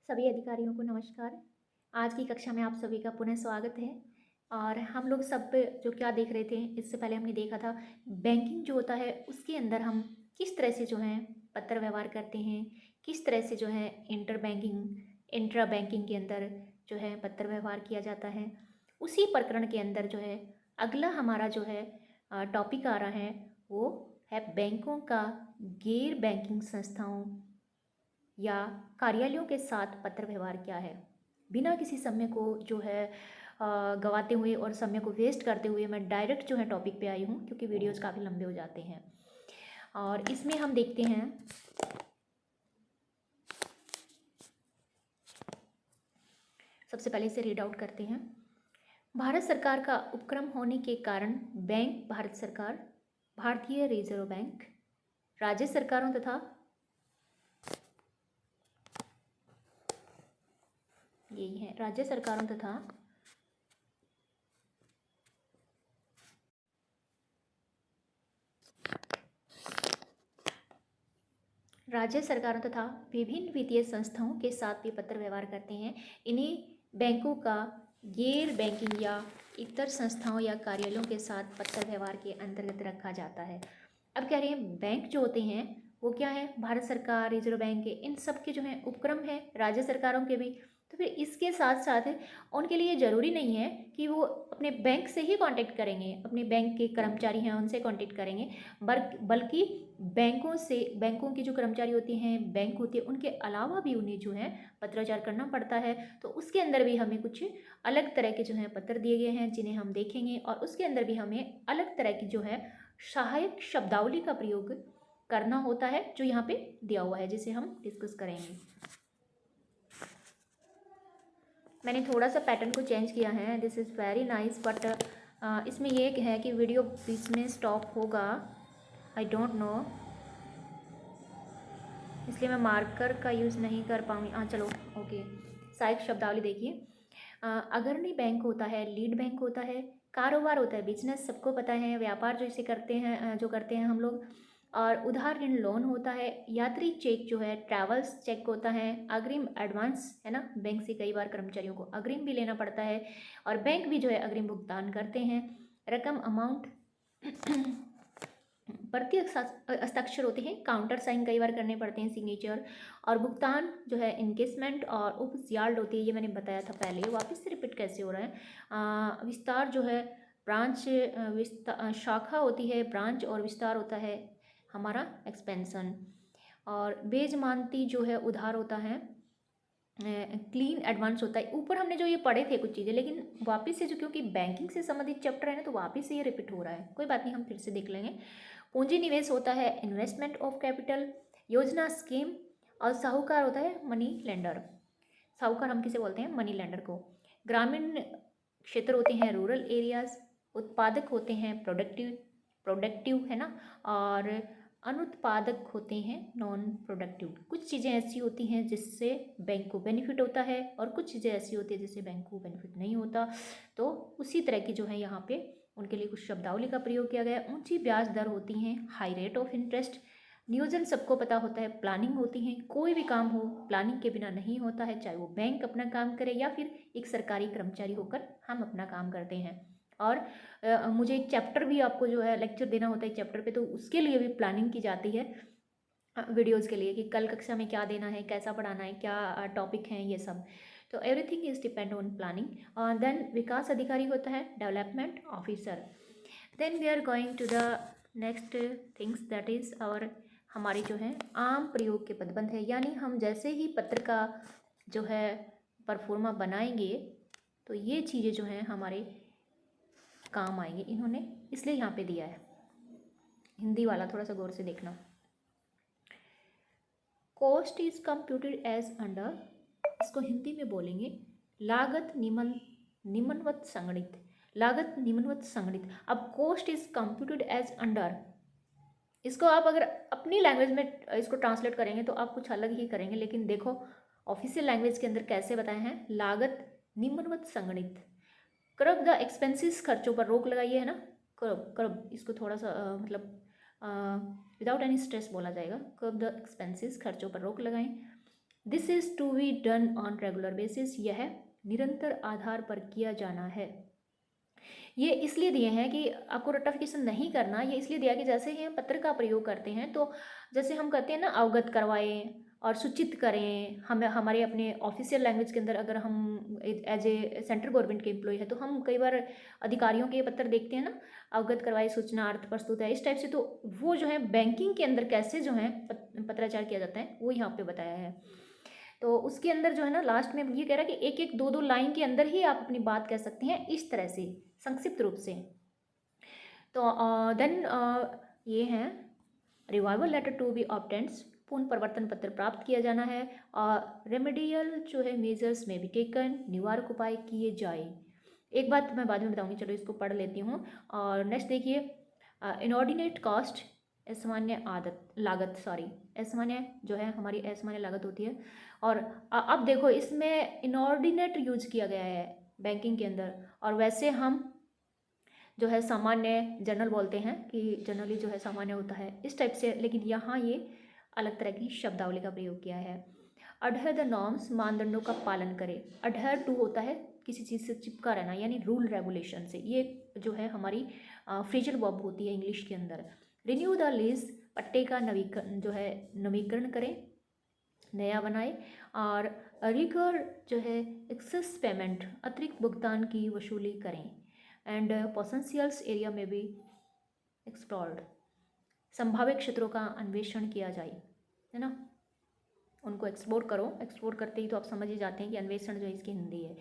सभी अधिकारियों को नमस्कार। आज की कक्षा में आप सभी का पुनः स्वागत है। और हम लोग सब जो क्या देख रहे थे, इससे पहले हमने देखा था बैंकिंग जो होता है उसके अंदर हम किस तरह से जो है पत्र व्यवहार करते हैं, किस तरह से जो है इंटर बैंकिंग इंट्रा बैंकिंग के अंदर जो है पत्र व्यवहार किया जाता है। उसी प्रकरण के अंदर जो है अगला हमारा जो है टॉपिक आ रहा है, वो है बैंकों का गैर बैंकिंग संस्थाओं या कार्यालयों के साथ पत्र व्यवहार क्या है। बिना किसी समय को जो है गवाते हुए और समय को वेस्ट करते हुए मैं डायरेक्ट जो है टॉपिक पे आई हूँ, क्योंकि वीडियोज़ काफ़ी लंबे हो जाते हैं। और इसमें हम देखते हैं, सबसे पहले इसे रीड आउट करते हैं। भारत सरकार का उपक्रम होने के कारण बैंक भारत सरकार, भारतीय रिजर्व बैंक, राज्य सरकारों तथा यही है राज्य सरकारों तथा राज्य सरकारों तथा विभिन्न वित्तीय संस्थाओं के साथ भी पत्र व्यवहार करते हैं। इन्हीं बैंकों का गैर बैंकिंग या इतर संस्थाओं या कार्यालयों के साथ पत्र व्यवहार के अंतर्गत रखा जाता है। अब कह रहे हैं बैंक जो होते हैं वो क्या है, भारत सरकार, रिजर्व बैंक के, इन सब के जो है उपक्रम है, राज्य सरकारों के भी। तो फिर इसके साथ साथ उनके लिए ज़रूरी नहीं है कि वो अपने बैंक से ही कांटेक्ट करेंगे, अपने बैंक के कर्मचारी हैं उनसे कांटेक्ट करेंगे, बल्कि बैंकों के जो कर्मचारी होते हैं, बैंक होती है, उनके अलावा भी उन्हें जो है पत्राचार करना पड़ता है। तो उसके अंदर भी हमें कुछ अलग तरह के जो है पत्र दिए गए हैं जिन्हें हम देखेंगे, और उसके अंदर भी हमें अलग तरह की जो है सहायक शब्दावली का प्रयोग करना होता है, जो यहाँ पे दिया हुआ है, जिसे हम डिस्कस करेंगे। मैंने थोड़ा सा पैटर्न को चेंज किया है, this is very nice, but इसमें ये है कि वीडियो बीच में स्टॉप होगा, आई डोंट नो, इसलिए मैं मार्कर का यूज़ नहीं कर पाऊँगी। हाँ चलो ओके। सहायक शब्दावली देखिए, अग्रणी बैंक होता है, लीड बैंक होता है, कारोबार होता है, बिजनेस सबको पता है, व्यापार जो इसे करते हैं, जो करते हैं हम लोग, और उधार ऋण लोन होता है, यात्री चेक जो है ट्रैवल्स चेक होता है, अग्रिम एडवांस है ना, बैंक से कई बार कर्मचारियों को अग्रिम भी लेना पड़ता है, और बैंक भी जो है अग्रिम भुगतान करते हैं, रकम अमाउंट प्रति हस्ताक्षर होते हैं, काउंटर साइन कई बार करने पड़ते हैं, सिग्नेचर, और भुगतान जो है इनकेसमेंट और उपयाल्ड होती है, ये मैंने बताया था पहले, वापस से रिपीट कैसे हो रहा है। विस्तार जो है ब्रांच, शाखा होती है ब्रांच, और विस्तार होता है हमारा एक्सपेंशन, और बेजमानती जो है उधार होता है, क्लीन एडवांस होता है। ऊपर हमने जो ये पढ़े थे कुछ चीज़ें, लेकिन वापस से जो, क्योंकि बैंकिंग से संबंधित चैप्टर है ना, तो वापस से ये रिपीट हो रहा है, कोई बात नहीं, हम फिर से देख लेंगे। पूंजी निवेश होता है इन्वेस्टमेंट ऑफ कैपिटल, योजना स्कीम, और साहूकार होता है मनी लेंडर। साहूकार हम किसे बोलते हैं, मनी लेंडर को। ग्रामीण क्षेत्र होते हैं रूरल एरियाज, उत्पादक होते हैं प्रोडक्टिव प्रोडक्टिव है ना, और अनुत्पादक होते हैं नॉन प्रोडक्टिव। कुछ चीज़ें ऐसी होती हैं जिससे बैंक को बेनिफिट होता है, और कुछ चीज़ें ऐसी होती है जिससे बैंक को बेनिफिट नहीं होता। तो उसी तरह की जो है यहाँ पे उनके लिए कुछ शब्दावली का प्रयोग किया गया है। ऊंची ब्याज दर होती हैं, हाई रेट ऑफ इंटरेस्ट, नियोजन सबको पता होता है, प्लानिंग होती है, कोई भी काम हो प्लानिंग के बिना नहीं होता है, चाहे वो बैंक अपना काम करे या फिर एक सरकारी कर्मचारी होकर हम अपना काम करते हैं। और मुझे एक चैप्टर भी आपको जो है लेक्चर देना होता है चैप्टर पे, तो उसके लिए भी प्लानिंग की जाती है वीडियोज़ के लिए, कि कल कक्षा में क्या देना है, कैसा पढ़ाना है, क्या टॉपिक हैं, ये सब। तो everything is depend on planning. Then विकास अधिकारी होता है development officer. Then we are going to the next things, that is और हमारी जो है आम प्रयोग के पदबंध है, यानी हम जैसे ही पत्र का जो है परफॉर्मा बनाएंगे तो ये चीज़ें जो हैं हमारे काम आएंगे, इन्होंने इसलिए यहाँ पे दिया है। हिंदी वाला थोड़ा सा गौर से देखना। Cost is computed as under, इसको हिंदी में बोलेंगे लागत निम्नवत संगणित, लागत निम्नवत संगणित। अब cost is computed as under, इसको आप अगर अपनी लैंग्वेज में इसको ट्रांसलेट करेंगे तो आप कुछ अलग ही करेंगे, लेकिन देखो ऑफिशियल लैंग्वेज के अंदर कैसे बताए हैं, लागत निम्नवत संगणित। कर्ब द एक्सपेंसेस, खर्चों पर रोक लगाइए, है ना, कर्ब कर्ब, इसको थोड़ा सा मतलब विदाउट एनी स्ट्रेस बोला जाएगा, कर्ब द एक्सपेंसेस, खर्चों पर रोक लगाएं। This is to be done on regular basis, यह निरंतर आधार पर किया जाना है। ये इसलिए दिए हैं कि आपको रट्टाफिकेशन नहीं करना, ये इसलिए दिया कि जैसे ही हम पत्र का प्रयोग करते हैं तो जैसे हम कहते हैं ना, अवगत करवाएं और सूचित करें। हमें हमारे अपने ऑफिशियल लैंग्वेज के अंदर अगर हम एज ए सेंट्रल गवर्नमेंट के एम्प्लॉय है तो हम कई बार अधिकारियों के पत्र देखते हैं ना, अवगत करवाए, सूचना अर्थ प्रस्तुत है, इस टाइप से। तो वो जो है बैंकिंग के अंदर कैसे जो है पत्राचार किया जाता है वो यहाँ पे बताया है। तो उसके अंदर जो है ना, लास्ट में ये कह रहा है कि एक एक दो दो लाइन के अंदर ही आप अपनी बात कह सकते हैं, इस तरह से संक्षिप्त रूप से। तो देन ये है revival letter to be obtains, पुनः प्रवर्तन पत्र प्राप्त किया जाना है। और रेमेडियल जो है मेजर्स में भी टेकन, निवारक उपाय किए जाए। एक बात मैं बाद में बताऊंगी, चलो इसको पढ़ लेती हूँ। और नेक्स्ट देखिए, इनऑर्डिनेट कॉस्ट, असामान्य लागत, असामान्य जो है हमारी असामान्य लागत होती है। और अब देखो इसमें इनऑर्डिनेट यूज किया गया है बैंकिंग के अंदर, और वैसे हम जो है सामान्य जनरल बोलते हैं कि जनरली जो है सामान्य होता है, इस टाइप से। लेकिन यहाँ ये अलग तरह की शब्दावली का प्रयोग किया है। अडहर द नॉर्म्स, मानदंडों का पालन करें। अडहर टू होता है किसी चीज़ से चिपका रहना, यानी रूल रेगुलेशन से। ये जो है हमारी फ्रेजल वर्ब होती है इंग्लिश के अंदर। रिन्यू द लीज, पट्टे का नवीकरण जो है नवीकरण करें, नया बनाए। और रिकर जो है एक्सेस पेमेंट, अतिरिक्त भुगतान की वसूली करें। एंड पोटेंशियल्स एरिया में भी एक्सप्लोर्ड, संभावित क्षेत्रों का अन्वेषण किया जाए, है ना, उनको एक्सप्लोर करो। एक्सप्लोर करते ही तो आप समझ ही जाते हैं कि अन्वेषण जो है इसकी हिंदी है।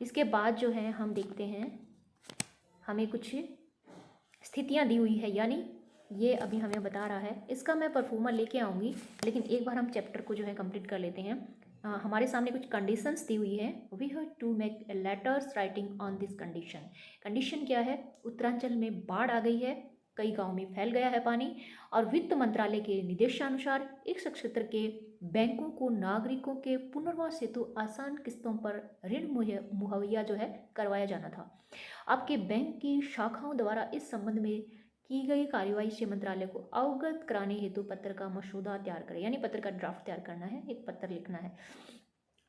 इसके बाद जो है हम देखते हैं, हमें कुछ स्थितियाँ दी हुई है, यानी ये अभी हमें बता रहा है। इसका मैं परफॉर्मर लेके आऊँगी, लेकिन एक बार हम चैप्टर को जो है कंप्लीट कर लेते हैं। हमारे सामने कुछ कंडीशंस दी हुई है। We have to make letters writing on this condition. Condition क्या है? उत्तरांचल में बाढ़ आ गई है, कई गाँव में फैल गया है पानी, और वित्त मंत्रालय के निर्देशानुसार इस क्षेत्र के बैंकों को नागरिकों के पुनर्वास हेतु आसान किस्तों पर ऋण मुहैया जो है करवाया जाना था। आपके बैंक की शाखाओं द्वारा इस संबंध में की गई कार्यवाही से मंत्रालय को अवगत कराने हेतु पत्र का मसौदा तैयार करें, यानी पत्र का ड्राफ्ट तैयार करना है, एक पत्र लिखना है।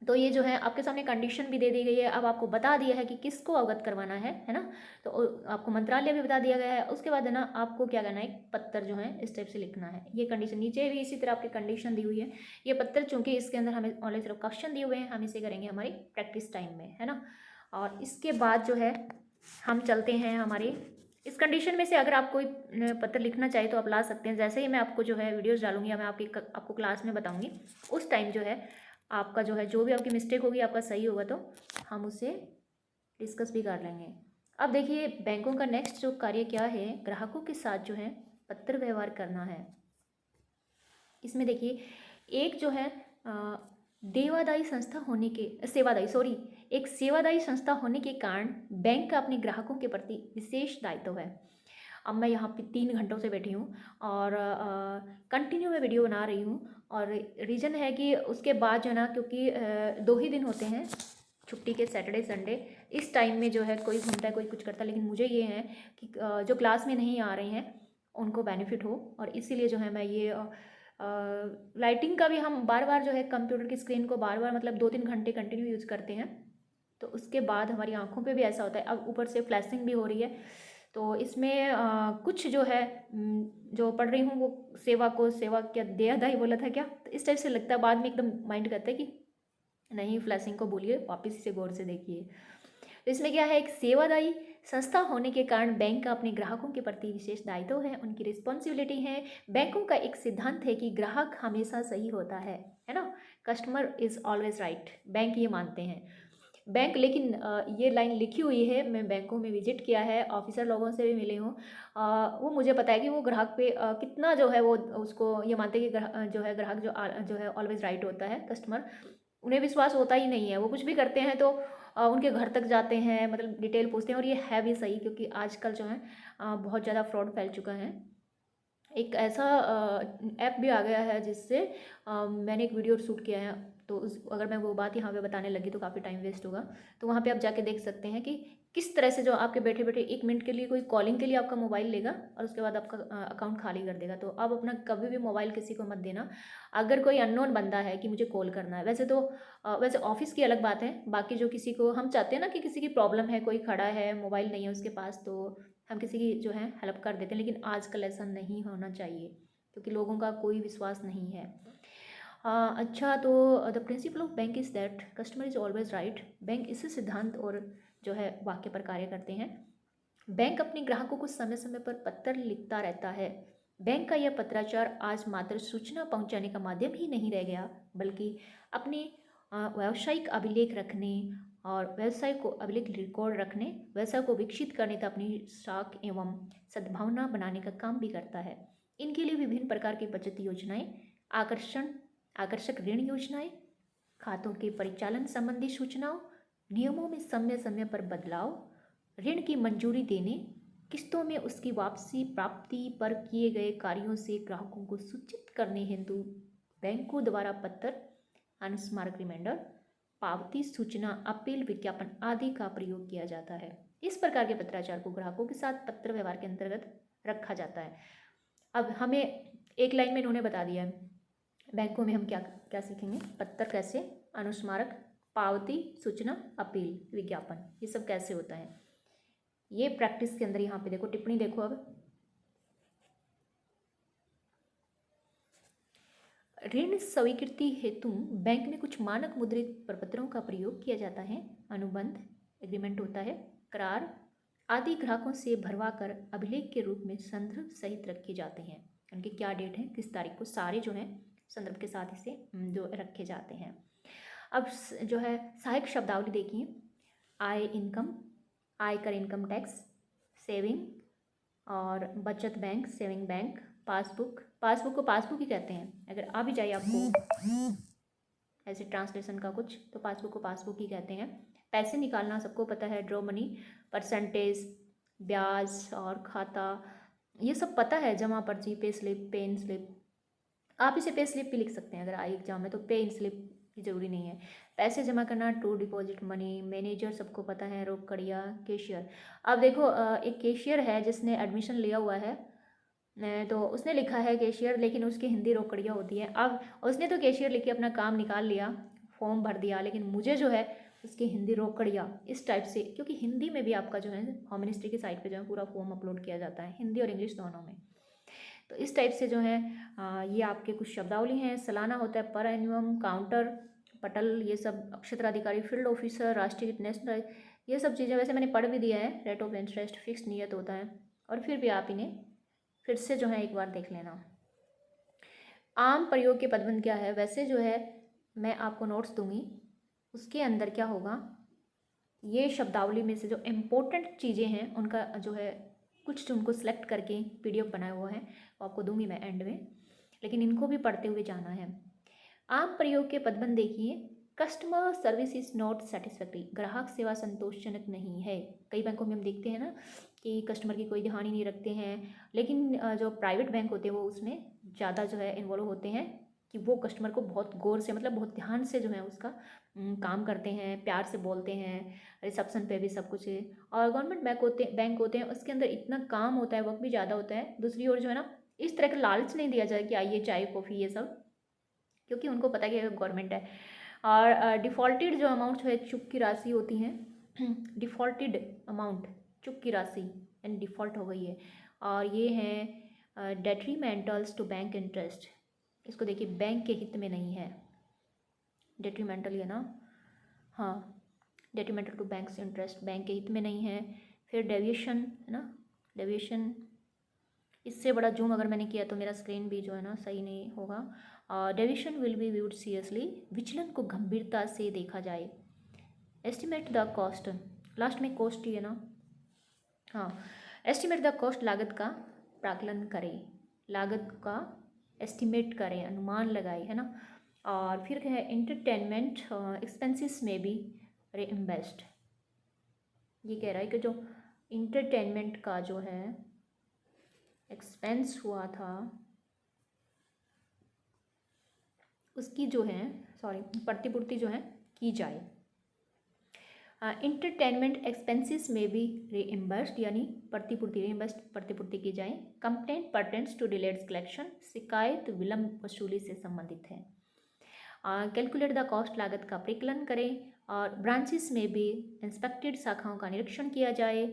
तो ये जो है आपके सामने कंडीशन भी दे दी गई है। अब आपको बता दिया है कि किसको अवगत करवाना है ना। तो आपको मंत्रालय भी बता दिया गया है। उसके बाद है ना, आपको क्या करना है, एक पत्र जो है इस टाइप से लिखना है। ये कंडीशन नीचे भी इसी तरह आपकी कंडीशन दी हुई है। ये पत्र चूंकि इसके अंदर हमें ऑनलाइन सिर्फ क्वेश्चन दिए हुए हैं, हम इसे करेंगे हमारी प्रैक्टिस टाइम में, है ना। और इसके बाद जो है हम चलते हैं हमारे इस कंडीशन में से। अगर आप कोई पत्र लिखना चाहे तो आप ला सकते हैं। जैसे ही मैं आपको जो है वीडियोस डालूंगी या मैं आपको क्लास में बताऊंगी, उस टाइम जो है आपका जो है जो भी आपकी मिस्टेक होगी, आपका सही होगा तो हम उसे डिस्कस भी कर लेंगे। अब देखिए बैंकों का नेक्स्ट जो कार्य क्या है, ग्राहकों के साथ जो है पत्र व्यवहार करना है। इसमें देखिए एक जो है देवादायी संस्था होने के एक सेवादायी संस्था होने के कारण बैंक का अपने ग्राहकों के प्रति विशेष दायित्व है। अब मैं यहाँ पे 3 घंटों से बैठी हूँ और कंटिन्यू मैं वीडियो बना रही हूँ। और रीज़न है कि उसके बाद जो है ना, क्योंकि 2 ही दिन होते हैं छुट्टी के, सैटरडे संडे। इस टाइम में जो है कोई घूमता है, कोई कुछ करता है, लेकिन मुझे ये है कि जो क्लास में नहीं आ रहे हैं उनको बेनिफिट हो। और इसीलिए जो है मैं ये लाइटिंग का भी हम बार बार जो है कंप्यूटर की स्क्रीन को बार बार मतलब 2-3 घंटे कंटिन्यू यूज़ करते हैं, तो उसके बाद हमारी आंखों पे भी ऐसा होता है। अब ऊपर से फ्लैशिंग भी हो रही है, तो इसमें कुछ जो है जो पढ़ रही हूँ वो सेवा क्या देहदाही बोला था क्या, तो इस टाइप से लगता है। बाद में एकदम माइंड करता है कि नहीं, फ्लैशिंग को बोलिए, वापस इसे गौर से देखिए। तो इसमें क्या है, एक सेवादायी संस्था होने के कारण बैंक का अपने ग्राहकों के प्रति विशेष दायित्व है, उनकी रिस्पॉन्सिबिलिटी है। बैंकों का एक सिद्धांत है कि ग्राहक हमेशा सही होता है ना, customer is always right, bank ये मानते हैं। बैंक, लेकिन ये लाइन लिखी हुई है, मैं बैंकों में विजिट किया है, ऑफिसर लोगों से भी मिली हूँ, वो मुझे पता है कि वो ग्राहक पे कितना जो है वो उसको ये मानते हैं कि जो है ग्राहक जो है ऑलवेज राइट होता है, कस्टमर। उन्हें विश्वास होता ही नहीं है, वो कुछ भी करते हैं तो उनके घर तक जाते हैं, मतलब डिटेल पूछते हैं। और ये है भी सही, क्योंकि आजकल जो है बहुत ज़्यादा फ्रॉड फैल चुका है। एक ऐसा ऐप भी आ गया है जिससे मैंने एक वीडियो शूट किया है, तो अगर मैं वो बात यहाँ पे बताने लगी तो काफ़ी टाइम वेस्ट होगा। तो वहाँ पे आप जाके देख सकते हैं कि किस तरह से जो आपके बैठे बैठे 1 मिनट के लिए कोई कॉलिंग के लिए आपका मोबाइल लेगा और उसके बाद आपका अकाउंट खाली कर देगा। तो आप अपना कभी भी मोबाइल किसी को मत देना। अगर कोई अननोन बंदा है कि मुझे कॉल करना है, वैसे तो वैसे ऑफिस की अलग बात है, बाकी जो किसी को हम चाहते हैं ना कि किसी की प्रॉब्लम है, कोई खड़ा है, मोबाइल नहीं है उसके पास, तो हम किसी की जो है हेल्प कर देते हैं, लेकिन आजकल ऐसा नहीं होना चाहिए क्योंकि लोगों का कोई विश्वास नहीं है। अच्छा, तो the principle of bank is that customer is always right. Bank इसी सिद्धांत और जो है वाक्य पर कार्य करते हैं। बैंक अपने ग्राहकों को समय समय पर पत्र लिखता रहता है। बैंक का यह पत्राचार आज मात्र सूचना पहुंचाने का माध्यम ही नहीं रह गया, बल्कि अपने व्यावसायिक अभिलेख रखने और व्यवसाय को अभिलेख रिकॉर्ड रखने, व्यवसाय को विकसित करने तथा अपनी साख एवं सद्भावना बनाने का काम भी करता है। इनके लिए विभिन्न प्रकार की बचत योजनाएं, आकर्षक ऋण योजनाएं, खातों के परिचालन संबंधी सूचनाओं, नियमों में समय समय पर बदलाव, ऋण की मंजूरी देने, किस्तों में उसकी वापसी प्राप्ति पर किए गए कार्यों से ग्राहकों को सूचित करने हेतु बैंकों द्वारा पत्र, अनुस्मारक रिमाइंडर, पावती सूचना, अपील, विज्ञापन आदि का प्रयोग किया जाता है। इस प्रकार के पत्राचार को ग्राहकों के साथ पत्र व्यवहार के अंतर्गत रखा जाता है। अब हमें एक लाइन में इन्होंने बता दिया है बैंकों में हम क्या क्या सीखेंगे, पत्र कैसे, अनुस्मारक, पावती, सूचना, अपील, विज्ञापन, ये सब कैसे होता है। ये प्रैक्टिस के अंदर यहाँ पे देखो, टिप्पणी देखो। अब ऋण स्वीकृति हेतु बैंक में कुछ मानक मुद्रित प्रपत्रों का प्रयोग किया जाता है। अनुबंध, एग्रीमेंट होता है, करार आदि ग्राहकों से भरवा कर अभिलेख के रूप में संदर्भ सहित रखे जाते हैं। उनकी क्या डेट है, किस तारीख को, सारे जो है संदर्भ के साथ इसे जो रखे जाते हैं। अब जो है सहायक शब्दावली देखिए, आय इनकम, आयकर इनकम टैक्स, सेविंग और बचत bank, saving bank, passbook, passbook को पासबुक ही कहते हैं। अगर आ भी जाए आपको ऐसे ट्रांसलेशन का कुछ, तो पासबुक को पासबुक ही कहते हैं। पैसे निकालना सबको पता है, ड्रॉ मनी, परसेंटेज, ब्याज और खाता, ये सब पता है। जमा पर्ची, पे स्लिप, पे इन स्लिप, आप इसे पे स्लिप भी लिख सकते हैं अगर आई एग्जाम में, तो पे इन स्लिप की जरूरी नहीं है। पैसे जमा करना, टू डिपॉजिट मनी, मैनेजर सबको पता है, रोकड़िया, कैशियर। अब देखो एक कैशियर है जिसने एडमिशन लिया हुआ है, तो उसने लिखा है कैशियर, लेकिन उसकी हिंदी रोकड़िया होती है। अब उसने तो कैशियर लिख के अपना काम निकाल लिया, फॉर्म भर दिया, लेकिन मुझे जो है उसकी हिंदी रोकड़िया इस टाइप से, क्योंकि हिंदी में भी आपका जो है होम मिनिस्ट्री की साइट पे जो है पूरा फॉर्म अपलोड किया जाता है, हिंदी और इंग्लिश दोनों में। तो इस टाइप से जो है ये आपके कुछ शब्दावली हैं। सालाना होता है पर एनुअम, काउंटर, पटल, ये सब क्षेत्राधिकारी, फील्ड ऑफिसर, राष्ट्रीय नेशनल, ये सब चीज़ें वैसे मैंने पढ़ भी दिया है। रेट ऑफ इंटरेस्ट फिक्स नियत होता है, और फिर भी आप इन्हें फिर से जो है एक बार देख लेना। आम प्रयोग के पदबंध क्या है, वैसे जो है मैं आपको नोट्स दूंगी, उसके अंदर क्या होगा, ये शब्दावली में से जो इम्पोर्टेंट चीज़ें हैं उनका जो है कुछ उनको सेलेक्ट करके पीडीएफ बनाया हुआ है, वो आपको दूंगी मैं एंड में, लेकिन इनको भी पढ़ते हुए जाना है। आम प्रयोग के पदबंध देखिए, customer service is not satisfactory, ग्राहक सेवा संतोषजनक नहीं है। कई बैंकों में हम देखते हैं ना कि कस्टमर की कोई ध्यान ही नहीं रखते हैं, लेकिन जो प्राइवेट बैंक होते हैं वो उसमें ज़्यादा जो है इन्वॉल्व होते हैं कि वो कस्टमर को बहुत गौर से, मतलब बहुत ध्यान से जो है उसका काम करते हैं, प्यार से बोलते हैं, रिसेप्शन पे भी सब कुछ है। और गवर्नमेंट बैंक होते हैं उसके अंदर इतना काम होता है, वर्क भी ज़्यादा होता है। दूसरी ओर जो है ना, इस तरह का लालच नहीं दिया जाए कि आइए चाय कॉफ़ी ये सब, क्योंकि उनको पता है कि गवर्नमेंट है। और डिफ़ॉल्टेड जो अमाउंट है, चूक की राशि होती हैं, डिफ़ॉल्टेड अमाउंट, चूक की राशि यानी डिफ़ॉल्ट हो गई है, और ये हैं डेट्रीमेंटल्स टू बैंक इंटरेस्ट। इसको देखिए, बैंक के हित में नहीं है, डेट्रीमेंटल ये ना, हाँ, detrimental to banks interest, bank के हित में नहीं है। फिर डेविएशन है ना, डेविएशन, इससे बड़ा जूम अगर मैंने किया तो मेरा स्क्रीन भी जो है ना सही नहीं होगा। Deviation will be viewed seriously, विचलन को गंभीरता से देखा जाए। एस्टिमेट द कॉस्ट, लास्ट में कॉस्ट ही है ना, हाँ, एस्टिमेट द कॉस्ट, लागत का प्राकलन करें, लागत का एस्टिमेट करें, अनुमान लगाए, है ना। और फिर क्या है, एंटरटेनमेंट एक्सपेंसेस में भी रीइंबर्स्ड। ये कह रहा है कि जो इंटरटेनमेंट का जो है एक्सपेंस हुआ था उसकी जो है, सॉरी, प्रतिपूर्ति जो है की जाए। इंटरटेनमेंट एक्सपेंसेस में भी रीइम्बर्स्ड यानी प्रतिपूर्ति की जाए। कंप्लेंट पर्टेंट्स टू डिलेड कलेक्शन, शिकायत विलंब वसूली से संबंधित है। कैलकुलेट द कॉस्ट, लागत का परिकलन करें। और ब्रांचेस में भी इंस्पेक्टेड, शाखाओं का निरीक्षण किया जाए।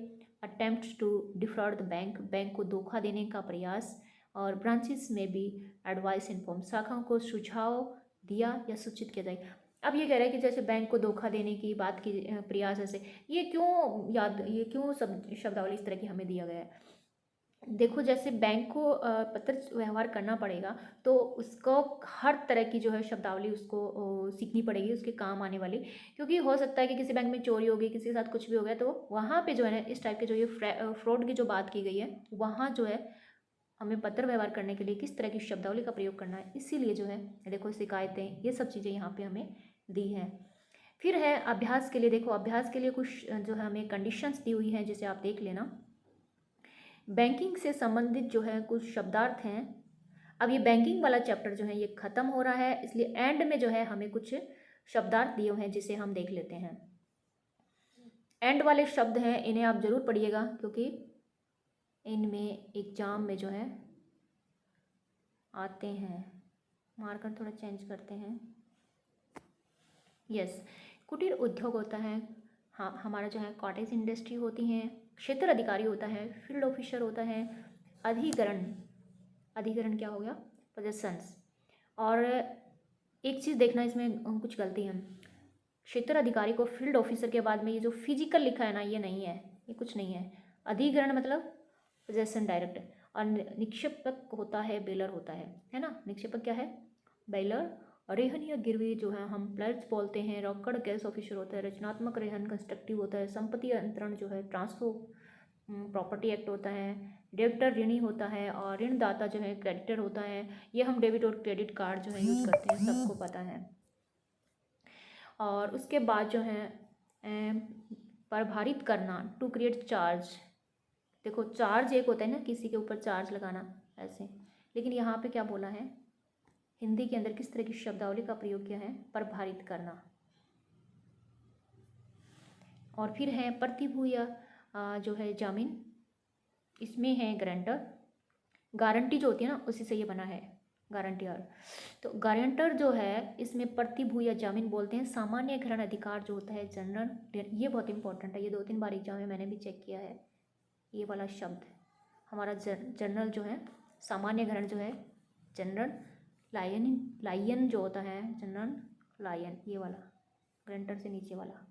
Attempt to defraud the bank, bank को धोखा देने का प्रयास। और ब्रांचेस में भी एडवाइस इन्फॉर्म, शाखाओं को सुझाव दिया या सूचित किया जाए। अब ये कह रहा है कि जैसे बैंक को धोखा देने की बात की प्रयास, ऐसे ये क्यों सब शब्दावली इस तरह की हमें दिया गया है। देखो जैसे बैंक को पत्र व्यवहार करना पड़ेगा तो उसको हर तरह की जो है शब्दावली उसको सीखनी पड़ेगी, उसके काम आने वाली। क्योंकि हो सकता है कि किसी बैंक में चोरी हो गई, किसी के साथ कुछ भी हो गया, तो वहाँ पे जो है ना इस टाइप के जो ये फ्रॉड की जो बात की गई है, वहाँ जो है हमें पत्र व्यवहार करने के लिए किस तरह की शब्दावली का प्रयोग करना है, इसीलिए जो है देखो शिकायतें, ये सब चीज़ें यहाँ पे हमें दी हैं। फिर है अभ्यास के लिए। देखो अभ्यास के लिए कुछ जो है हमें कंडीशंस दी हुई हैं, जिसे आप देख लेना। बैंकिंग से संबंधित जो है कुछ शब्दार्थ हैं। अब ये बैंकिंग वाला चैप्टर जो है ये ख़त्म हो रहा है, इसलिए एंड में जो है हमें कुछ शब्दार्थ दिए हुए हैं जिसे हम देख लेते हैं। एंड वाले शब्द हैं, इन्हें आप ज़रूर पढ़िएगा क्योंकि इनमें एग्जाम में जो है आते हैं। मार्कर थोड़ा चेंज करते हैं। यस, कुटीर उद्योग होता है, हाँ हमारा जो है कॉटेज इंडस्ट्री होती हैं, क्षेत्र अधिकारी होता है, फील्ड ऑफिसर होता है, अधिकरण क्या हो गया, पोजेशंस। और एक चीज़ देखना, इसमें कुछ गलती है। क्षेत्र अधिकारी को फील्ड ऑफिसर के बाद में ये जो फिजिकल लिखा है ना, ये नहीं है, ये कुछ नहीं है। अधिकरण मतलब पोजेशन डायरेक्ट। और निक्षेपक होता है, बेलर होता है ना। निक्षेपक क्या है, बेलर। रेहन या गिरवी जो है हम प्लेज बोलते हैं। रॉकड़ गैस ऑफिसर होता है। रचनात्मक रेहन कंस्ट्रक्टिव होता है। संपत्ति अंतरण जो है ट्रांसफर प्रॉपर्टी एक्ट होता है। डेबिटर ऋणी होता है और ऋणदाता जो है क्रेडिटर होता है। ये हम डेबिट और क्रेडिट कार्ड जो है यूज़ करते हैं, सबको पता है। और उसके बाद जो है प्रभारित करना, टू क्रिएट चार्ज। देखो चार्ज एक होता है ना, किसी के ऊपर चार्ज लगाना ऐसे, लेकिन यहाँ पे क्या बोला है, हिंदी के अंदर किस तरह की शब्दावली का प्रयोग किया है, प्रभारित करना। और फिर है प्रतिभूया जो है जामीन, इसमें है गारंटर। गारंटी जो होती है ना, उसी से ये बना है गारंटियर। तो गारंटर जो है इसमें प्रतिभूया जामीन बोलते हैं। सामान्य ग्रहण अधिकार जो होता है जनरल, ये बहुत इंपॉर्टेंट है, ये 2-3 बार एग्जाम में मैंने भी चेक किया है। ये वाला शब्द हमारा जनरल जो है, सामान्य ग्रहण जो है जनरल। लायन जो होता है जनरल लायन, ये वाला गारंटर से नीचे वाला।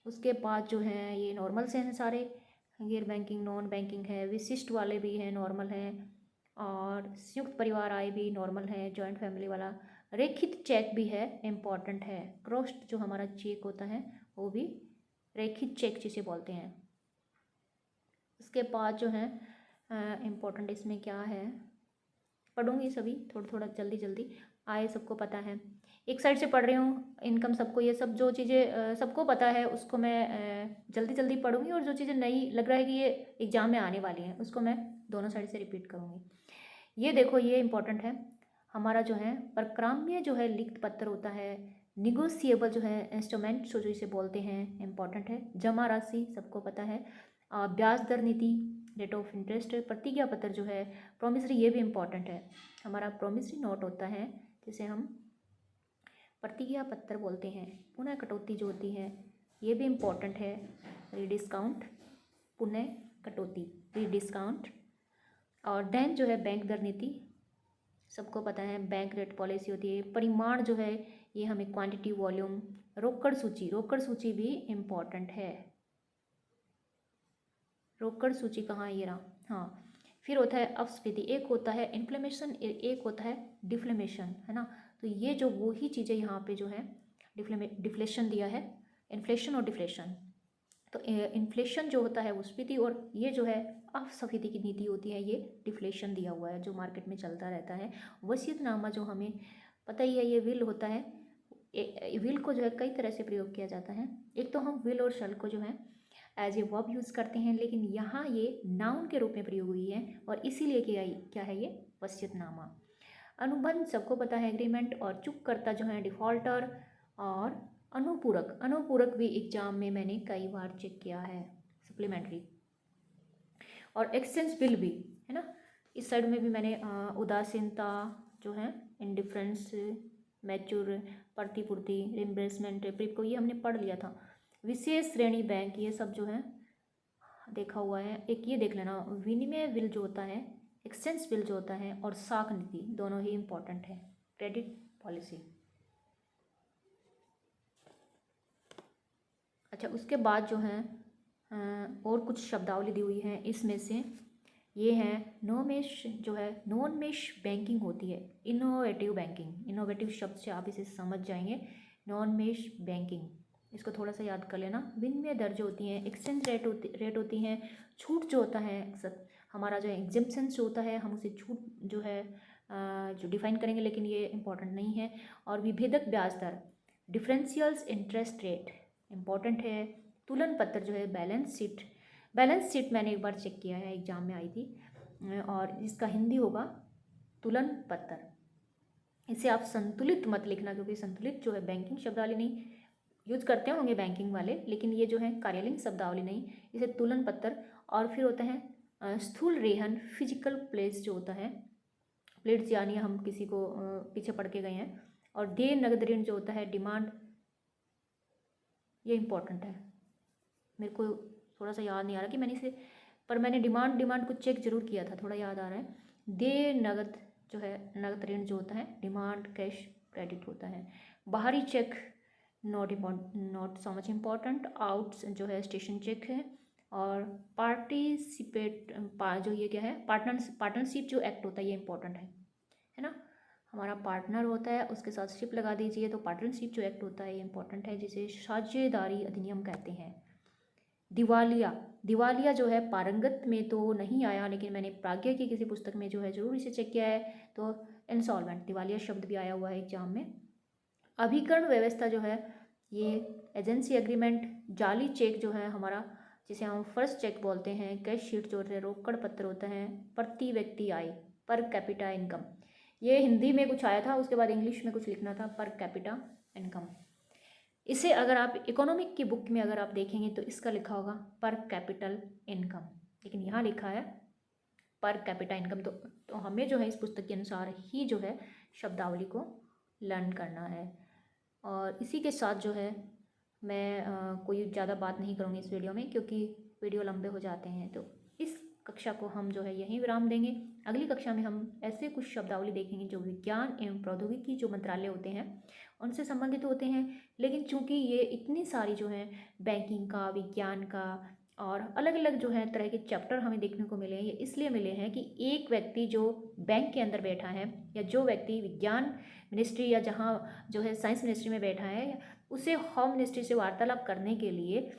उसके बाद जो है ये नॉर्मल से हैं सारे, गैर बैंकिंग नॉन बैंकिंग है, विशिष्ट वाले भी हैं, नॉर्मल हैं। और संयुक्त परिवार आय भी नॉर्मल है, जॉइंट फैमिली वाला। रेखित चेक भी है, इम्पॉर्टेंट है। क्रॉस्ड जो हमारा चेक होता है वो भी रेखित चेक जिसे बोलते हैं। उसके बाद जो है इम्पोर्टेंट इसमें क्या है, पढ़ूंगी सभी थोड़ा थोड़ा जल्दी जल्दी, आए सबको पता है। एक साइड से पढ़ रही हूँ, इनकम सबको, ये सब जो चीज़ें सबको पता है उसको मैं जल्दी जल्दी पढ़ूंगी, और जो चीज़ें नई लग रहा है कि ये एग्जाम में आने वाली हैं उसको मैं दोनों साइड से रिपीट करूँगी। ये देखो ये इंपॉर्टेंट है हमारा जो है परक्राम्य जो है लिखित पत्र होता है। निगोशिएबल जो है इंस्ट्रूमेंट जो इसे बोलते हैं, इंपॉर्टेंट है। जमा राशि सबको पता है। ब्याज दर नीति, रेट ऑफ इंटरेस्ट। प्रतिज्ञा पत्र जो है, प्रोमिसरी, ये भी इम्पॉर्टेंट है। हमारा प्रोमिसरी नोट होता है जिसे हम प्रतिज्ञा पत्र बोलते हैं। पुनः कटौती जो होती है ये भी इम्पॉर्टेंट है। रीडिस्काउंट, पुनः कटौती, रीडिस्काउंट। और देन जो है बैंक दर नीति, सबको पता है। बैंक रेट पॉलिसी होती है। परिमाण जो है ये हमें क्वांटिटी, वॉल्यूम। रोकड़ सूची, रोकड़ सूची भी इम्पॉर्टेंट है। रोकड़ सूची कहाँ है, ये रहा, हाँ। फिर होता है अपस्फीति, एक होता है इन्फ्लेमेशन, एक होता है डिफ्लेमेशन, है ना। तो ये जो वही चीज़ें यहाँ पे जो है डिफ्लेशन दिया है, इन्फ्लेशन और डिफ्लेशन। तो इन्फ्लेशन जो होता है वो स्फीति, और ये जो है अपस्फीति की नीति होती है, ये डिफ्लेशन दिया हुआ है जो मार्केट में चलता रहता है। वसीयतनामा जो हमें पता ही है, ये विल होता है। विल को जो है कई तरह से प्रयोग किया जाता है। एक तो हम विल और शल को जो है एज ए वर्ब यूज़ करते हैं, लेकिन यहाँ ये नाउन के रूप में प्रयोग हुई है, और इसीलिए क्या है ये वसीयतनामा। अनुबंध सबको पता है, एग्रीमेंट। और चूककर्ता जो है डिफॉल्टर। और अनुपूरक भी एग्जाम में मैंने कई बार चेक किया है, सप्लीमेंट्री। और एक्सचेंज बिल भी है ना, इस साइड में भी मैंने उदासीनता जो है, इंडिफरेंस, मैच्योर, प्रतिपूर्ति, रिम्बर्समेंट, प्रीको, ये हमने पढ़ लिया था। विशेष श्रेणी बैंक, ये सब जो है देखा हुआ है। एक ये देख लेना, विनिमय बिल जो होता है, एक्सचेंज बिल जो होता है, और साख नीति, दोनों ही इंपॉर्टेंट है। Credit policy. अच्छा, उसके बाद जो है और कुछ शब्दावली दी हुई है, इसमें से ये है नोमेश जो है, नॉन मेश बैंकिंग होती है, इनोवेटिव बैंकिंग। इनोवेटिव शब्द से आप इसे समझ जाएंगे, नॉन मेश बैंकिंग, इसको थोड़ा सा याद कर लेना। विनिमय दर जो होती है, एक्सचेंज रेट होती हैं, छूट जो होता है, हमारा जो एग्जेम्पशन जो होता है, हम उसे छूट जो है जो डिफाइन करेंगे, लेकिन ये इंपॉर्टेंट नहीं है। और विभेदक ब्याज दर, डिफरेंशियल्स इंटरेस्ट रेट इंपॉर्टेंट है। तुलन पत्र जो है, बैलेंस शीट मैंने एक बार चेक किया है, एग्जाम में आई थी, और इसका हिंदी होगा तुलन पत्र। इसे आप संतुलित मत लिखना, क्योंकि संतुलित जो है बैंकिंग शब्दावली नहीं यूज करते होंगे बैंकिंग वाले, लेकिन ये जो है कार्यालयीन शब्दावली नहीं, इसे तुलन पत्र। और फिर होता है स्थूल रेहन, फिजिकल प्लेस जो होता है, प्लेट्स यानी हम किसी को पीछे पढ़ के गए हैं। और देय नगद ऋण जो होता है, डिमांड, ये इंपॉर्टेंट है। मेरे को थोड़ा सा याद नहीं आ रहा कि मैंने इसे, पर मैंने डिमांड को चेक जरूर किया था, थोड़ा याद आ रहा है। देय नगद जो है, नगद ऋण जो होता है, डिमांड कैश क्रेडिट होता है। बाहरी cheque not so much important. Outs जो है, स्टेशन चेक है। और पार्टिसिपेट जो ये क्या है, पार्टनरशिप जो एक्ट होता है, ये इंपॉर्टेंट है ना। हमारा पार्टनर होता है, उसके साथ शिप लगा दीजिए, तो पार्टनरशिप जो एक्ट होता है ये इंपॉर्टेंट है, जिसे साझेदारी अधिनियम कहते हैं। दिवालिया जो है, पारंगत में तो नहीं आया, लेकिन मैंने प्राज्ञ की किसी पुस्तक में जो है जरूर इसे चेक किया है, तो इंसॉल्वेंट, दिवालिया शब्द भी आया हुआ है एग्जाम में। अभिकरण व्यवस्था जो है, ये एजेंसी एग्रीमेंट। जाली चेक जो है हमारा, जिसे हम फर्स्ट चेक बोलते हैं। कैश शीट जो होते हैं, रोकड़ पत्र होते हैं। प्रति व्यक्ति आय, पर कैपिटा इनकम, ये हिंदी में कुछ आया था, उसके बाद इंग्लिश में कुछ लिखना था, पर कैपिटा इनकम। इसे अगर आप इकोनॉमिक की बुक में अगर आप देखेंगे तो इसका लिखा होगा पर कैपिटल इनकम, लेकिन यहाँ लिखा है पर कैपिटा इनकम। तो हमें जो है इस पुस्तक के अनुसार ही जो है शब्दावली को लर्न करना है। और इसी के साथ जो है मैं कोई ज़्यादा बात नहीं करूँगी इस वीडियो में, क्योंकि वीडियो लंबे हो जाते हैं। तो इस कक्षा को हम जो है यहीं विराम देंगे। अगली कक्षा में हम ऐसे कुछ शब्दावली देखेंगे जो विज्ञान एवं प्रौद्योगिकी जो मंत्रालय होते हैं उनसे संबंधित होते हैं। लेकिन चूंकि ये इतनी सारी जो है बैंकिंग का, विज्ञान का और अलग अलग जो है तरह के चैप्टर हमें देखने को मिले हैं, ये इसलिए मिले हैं कि एक व्यक्ति जो बैंक के अंदर बैठा है, या जो व्यक्ति विज्ञान मिनिस्ट्री या जहाँ जो है साइंस मिनिस्ट्री में बैठा है, उसे होम मिनिस्ट्री से वार्तालाप करने के लिए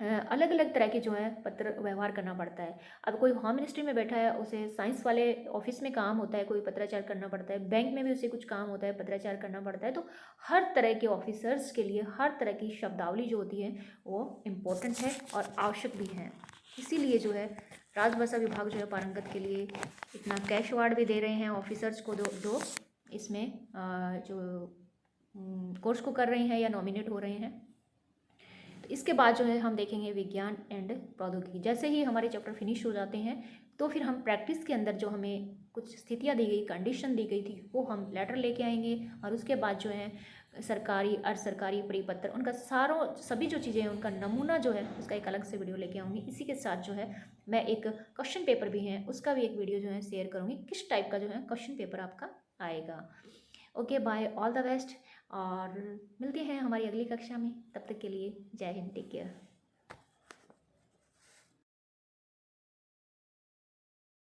अलग अलग तरह के जो है पत्र व्यवहार करना पड़ता है। अब कोई होम मिनिस्ट्री में बैठा है, उसे साइंस वाले ऑफिस में काम होता है, कोई पत्राचार करना पड़ता है। बैंक में भी उसे कुछ काम होता है, पत्राचार करना पड़ता है। तो हर तरह के ऑफिसर्स के लिए हर तरह की शब्दावली जो होती है वो इम्पोर्टेंट है और आवश्यक भी है। इसीलिए जो है राजभाषा विभाग जो है पारंगत के लिए इतना कैश अवार्ड भी दे रहे हैं ऑफिसर्स को, दो इसमें जो कोर्स को कर रहे हैं या नॉमिनेट हो रहे हैं। तो इसके बाद जो है हम देखेंगे विज्ञान एंड प्रौद्योगिकी। जैसे ही हमारे चैप्टर फिनिश हो जाते हैं तो फिर हम प्रैक्टिस के अंदर जो हमें कुछ स्थितियाँ दी गई, कंडीशन दी गई थी, वो हम लेटर लेके आएंगे। और उसके बाद जो है सरकारी अर्ध सरकारी परिपत्र, उनका सभी जो चीज़ें हैं उनका नमूना जो है उसका एक अलग से वीडियो लेके आऊँगी। इसी के साथ जो है मैं एक क्वेश्चन पेपर भी है उसका भी एक वीडियो जो है शेयर करूँगी, किस टाइप का जो है क्वेश्चन पेपर आपका आएगा। Okay, bye, all the best, और मिलते हैं हमारी अगली कक्षा में। तब तक के लिए जय हिंद, टेक केयर।